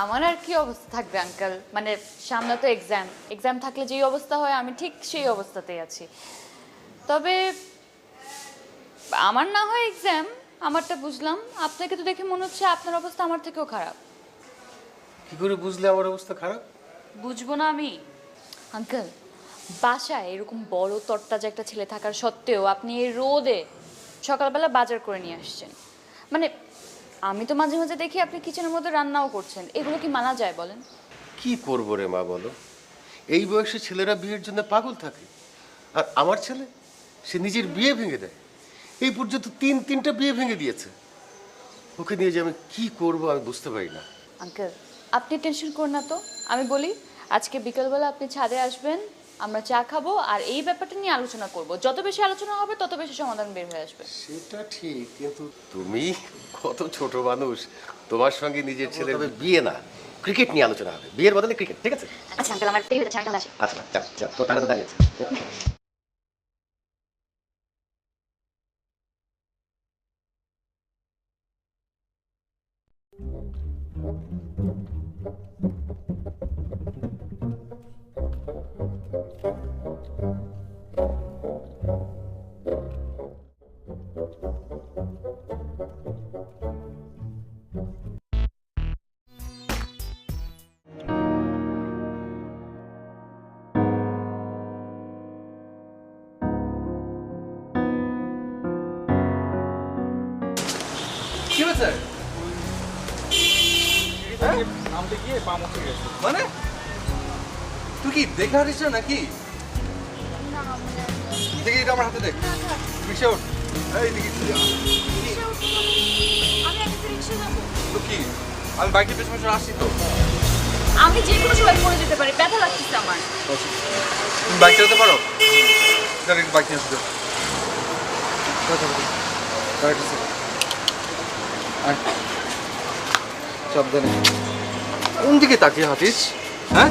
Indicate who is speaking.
Speaker 1: আমার আর কি অবস্থা থাকবে আঙ্কেল, মানে সামনে তো এক্সাম থাকলে যেই অবস্থা হয় আমি ঠিক সেই অবস্থাতেই আছি। তবে আমার না হয় এক্সাম, আমারটা বুঝলাম, আপনাকে তো দেখে মনে হচ্ছে আপনার অবস্থা আমার থেকেও খারাপ।
Speaker 2: কি করে বুঝলে আমার অবস্থা খারাপ?
Speaker 1: বুঝবো না আমি? আঙ্কেল, বাসায় এরকম বড় তরতাজা একটা ছেলে থাকার সত্ত্বেও আপনি এই রোদে সকালবেলা বাজার করে নিয়ে আসছেন। মানে আমি তো মাঝে মাঝে দেখি আপনি কিচেনের মধ্যে রান্নাও করছেন, এগুলো কি মানা যায় বলেন?
Speaker 2: কি করবো রে মা বলো, এই বয়সে ছেলেরা বিয়ের জন্য পাগল থাকে। আর আমার ছেলে, সে নিজের বিয়ে ভেঙে দেয়। এই পর্যন্ত তিনটা বিয়ে ভেঙে দিয়েছে। ওকে নিয়ে যে আমি কি করব আমি বুঝতে পারি না।
Speaker 1: আঙ্কেল, আপনি টেনশন করুন না তো। আমি বলি আজকে বিকেলবেলা আপনি ছাদে আসবেন, আমরা চা খাবো আর এই ব্যাপারটা নিয়ে আলোচনা করব। যত বেশি আলোচনা হবে তত বেশি সমাধান বের হয়ে আসবে।
Speaker 2: সেটা ঠিক, কিন্তু তুমি কত ছোট মানুষ, তোমার সঙ্গে নিজের ছেলে বিয়ে না, ক্রিকেট নিয়ে আলোচনা হবে। বিয়ের বদলে ক্রিকেট, ঠিক আছে?
Speaker 1: আচ্ছা আঙ্কেল, আমার দেরি হয়ে যাচ্ছে, আমি আসি।
Speaker 2: আচ্ছা চল চল, তোর টাকা তো দাঁড়িয়েছে।
Speaker 3: কি হয়েছে? নামতে গিয়ে পা মুখে গেছে। মানে তুই কি দেখে হারিস নাকি? দেখি এটা আমার হাতে দেখ। রিক্সা ওঠ। এই দেখি তো কি, আমি বাইকের পেছনে পেছনে আসছি তো।
Speaker 1: আমি যে কোনো সময় পড়ে যেতে পারি, ব্যথা লাগতেছে আমার।
Speaker 3: তুমি বাইক চালাতে পারো? বাইক নিয়ে আসতে সাবধানে। কোন দিকে তাকিয়ে হাঁটিস? হ্যাঁ,